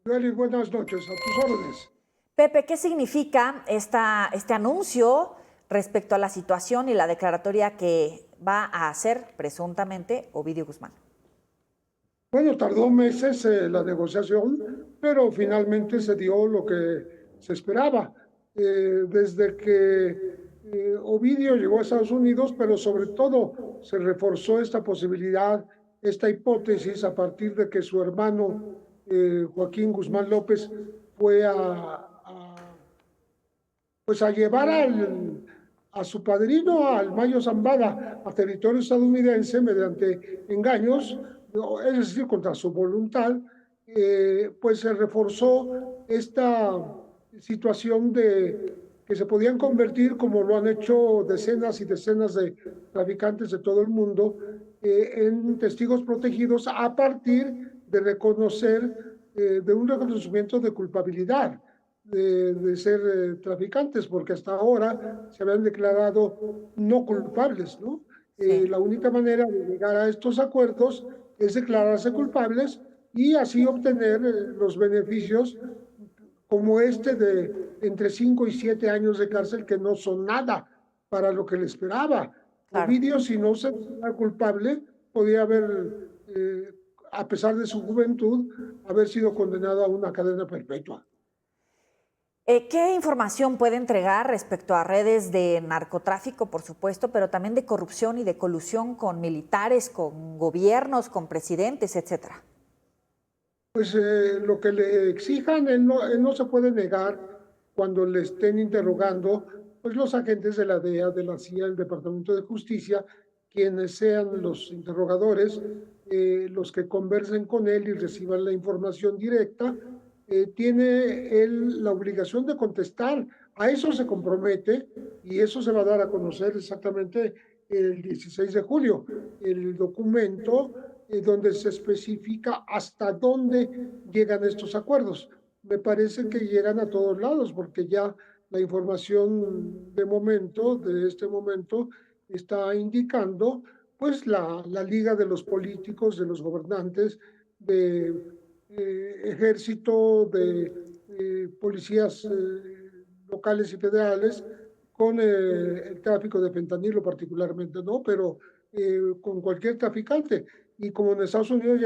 Yoli, buenas noches, a tus órdenes. Pepe, ¿qué significa este anuncio respecto a la situación y la declaratoria que va a hacer presuntamente Ovidio Guzmán? Bueno, tardó meses la negociación, pero finalmente se dio lo que se esperaba. Desde que Ovidio llegó a Estados Unidos, pero sobre todo se reforzó esta posibilidad, esta hipótesis, a partir de que su hermano Joaquín Guzmán López fue pues a llevar a su padrino, al Mayo Zambada, a territorio estadounidense mediante engaños, es decir, contra su voluntad, pues se reforzó esta situación de que se podían convertir, como lo han hecho decenas y decenas de traficantes de todo el mundo, en testigos protegidos a partir de reconocer, de un reconocimiento de culpabilidad de ser traficantes, porque hasta ahora se habían declarado no culpables, ¿no? Sí. La única manera de llegar a estos acuerdos es declararse culpables y así obtener los beneficios como este de entre 5 y 7 años de cárcel, que no son nada para lo que le esperaba. Claro. Ovidio, si no se declara culpable, podía haber, a pesar de su juventud, haber sido condenado a una cadena perpetua. ¿Qué información puede entregar respecto a redes de narcotráfico, por supuesto, pero también de corrupción y de colusión con militares, con gobiernos, con presidentes, etcétera? Pues lo que le exijan, él no se puede negar cuando le estén interrogando, pues los agentes de la DEA, de la CIA, del Departamento de Justicia, quienes sean los interrogadores, los que conversen con él y reciban la información directa, tiene él la obligación de contestar. A eso se compromete y eso se va a dar a conocer exactamente el 16 de julio. El documento donde se especifica hasta dónde llegan estos acuerdos. Me parece que llegan a todos lados, porque ya la información de momento, de este momento, está indicando pues la liga de los políticos, de los gobernantes, de ejército, de policías locales y federales, con el tráfico de fentanilo particularmente, ¿no? Pero con cualquier traficante. Y como en Estados Unidos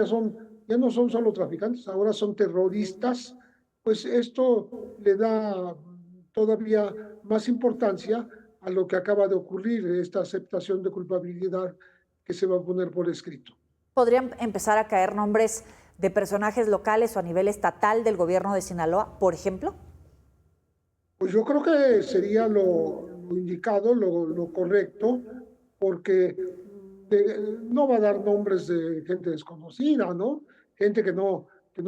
ya no son solo traficantes, ahora son terroristas, pues esto le da todavía más importancia a lo que acaba de ocurrir, esta aceptación de culpabilidad que se va a poner por escrito. ¿Podrían empezar a caer nombres de personajes locales o a nivel estatal del gobierno de Sinaloa, por ejemplo? Pues yo creo que sería lo indicado, lo correcto, porque no va a dar nombres de gente desconocida, ¿no? Gente que no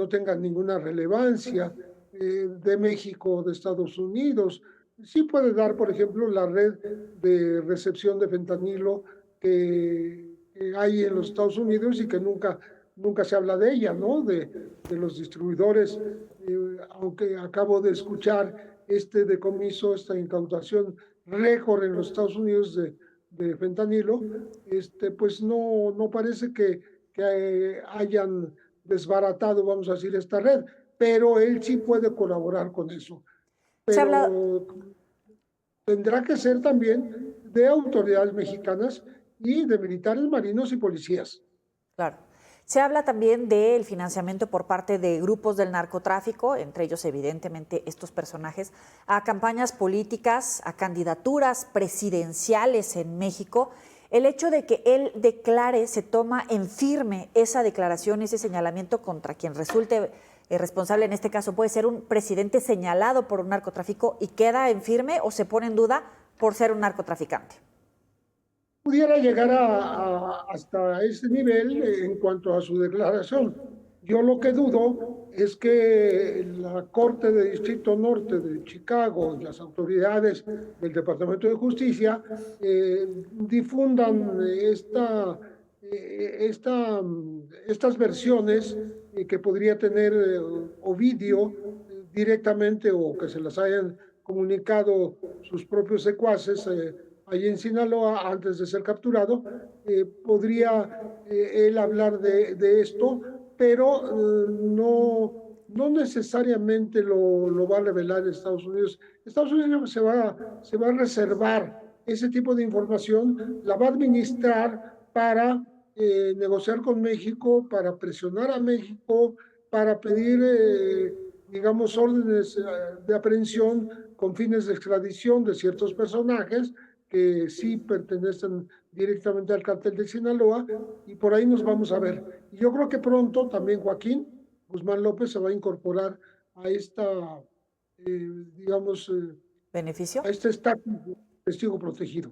tenga ninguna relevancia, de México, de Estados Unidos. Sí puede dar, por ejemplo, la red de recepción de fentanilo que hay en los Estados Unidos y que nunca se habla de ella, ¿no? De los distribuidores, aunque acabo de escuchar este decomiso, esta incautación récord en los Estados Unidos de fentanilo, pues no parece que hayan desbaratado, vamos a decir, esta red, pero él sí puede colaborar con eso. Se habla, Pero tendrá que ser también de autoridades mexicanas y de militares, marinos y policías. claro. Se habla también del financiamiento por parte de grupos del narcotráfico, entre ellos evidentemente estos personajes, a campañas políticas, a candidaturas presidenciales en México. El hecho de que él declare, se toma en firme esa declaración, ese señalamiento contra quien resulte responsable en este caso, puede ser un presidente señalado por un narcotráfico y queda en firme o se pone en duda por ser un narcotraficante. Pudiera llegar hasta ese nivel en cuanto a su declaración. Yo lo que dudo es que la Corte de Distrito Norte de Chicago y las autoridades del Departamento de Justicia difundan estas versiones que podría tener Ovidio directamente, o que se las hayan comunicado sus propios secuaces allí en Sinaloa antes de ser capturado. Podría él hablar de esto, pero no necesariamente lo va a revelar Estados Unidos. Estados Unidos se va a reservar ese tipo de información, la va a administrar para negociar con México, para presionar a México, para pedir, digamos, órdenes de aprehensión con fines de extradición de ciertos personajes que sí pertenecen directamente al cártel de Sinaloa, y por ahí nos vamos a ver. Y yo creo que pronto también Joaquín Guzmán López se va a incorporar a esta, digamos, ¿Beneficio? a este estatus de testigo protegido.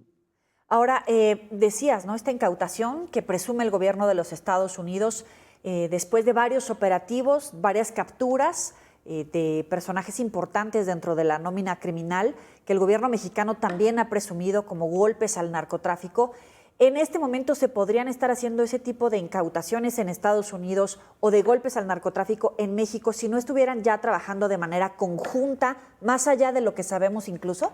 Ahora, decías, ¿no? Esta incautación que presume el gobierno de los Estados Unidos después de varios operativos, varias capturas de personajes importantes dentro de la nómina criminal, que el gobierno mexicano también ha presumido como golpes al narcotráfico. ¿En este momento se podrían estar haciendo ese tipo de incautaciones en Estados Unidos o de golpes al narcotráfico en México si no estuvieran ya trabajando de manera conjunta, más allá de lo que sabemos incluso?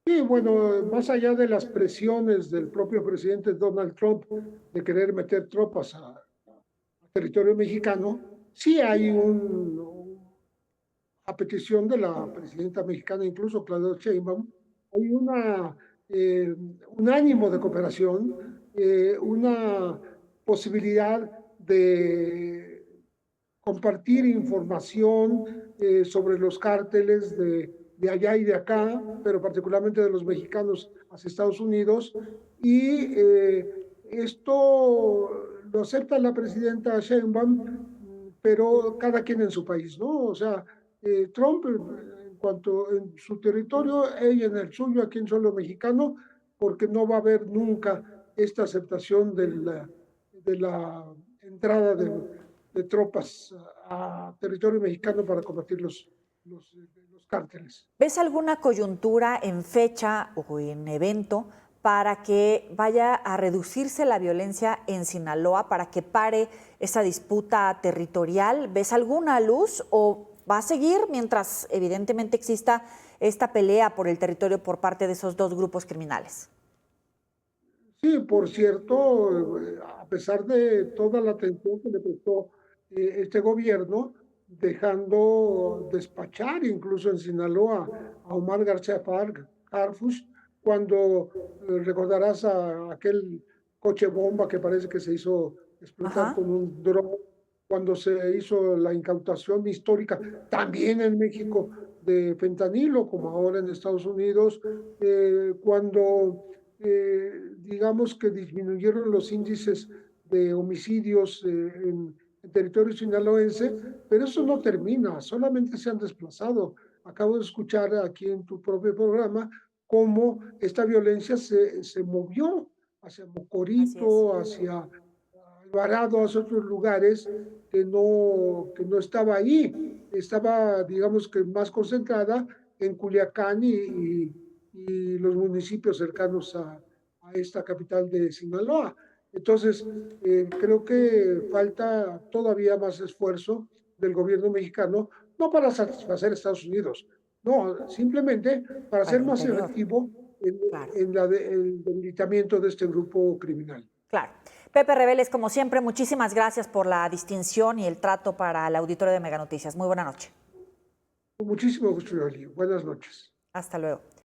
Sí, bueno, más allá de las presiones del propio presidente Donald Trump de querer meter tropas a territorio mexicano, sí hay a petición de la presidenta mexicana, incluso Claudia Sheinbaum, hay un ánimo de cooperación, una posibilidad de compartir información sobre los cárteles de allá y de acá, pero particularmente de los mexicanos hacia Estados Unidos. Y esto lo acepta la presidenta Sheinbaum, pero cada quien en su país, ¿no? O sea, Trump, en cuanto en su territorio, ella en el suyo, aquí en suelo mexicano, porque no va a haber nunca esta aceptación de la entrada de tropas a territorio mexicano para combatir los cárteles. ¿Ves alguna coyuntura en fecha o en evento para que vaya a reducirse la violencia en Sinaloa, para que pare esa disputa territorial? ¿Ves alguna luz o va a seguir mientras evidentemente exista esta pelea por el territorio por parte de esos dos grupos criminales? Sí, por cierto, a pesar de toda la atención que le prestó este gobierno, dejando despachar incluso en Sinaloa a Omar García Harfuch, cuando recordarás a aquel coche bomba que parece que se hizo explotar Ajá. con un dron, cuando se hizo la incautación histórica, también en México, de fentanilo, como ahora en Estados Unidos, cuando digamos que disminuyeron los índices de homicidios en territorio sinaloense, pero eso no termina, solamente se han desplazado. Acabo de escuchar aquí en tu propio programa cómo esta violencia se movió hacia Así es. Mocorito, hacia Alvarado, hacia otros lugares que no estaba ahí, estaba, digamos que más concentrada en Culiacán y los municipios cercanos a esta capital de Sinaloa. Entonces, creo que falta todavía más esfuerzo del gobierno mexicano, no para satisfacer a Estados Unidos, no, simplemente para Para ser el más interior, efectivo claro. en el debilitamiento de este grupo criminal. Claro. Pepe Reveles, como siempre, muchísimas gracias por la distinción y el trato para el auditorio de Mega Noticias. Muy buena noche. Con muchísimo gusto, Yoli. Buenas noches. Hasta luego.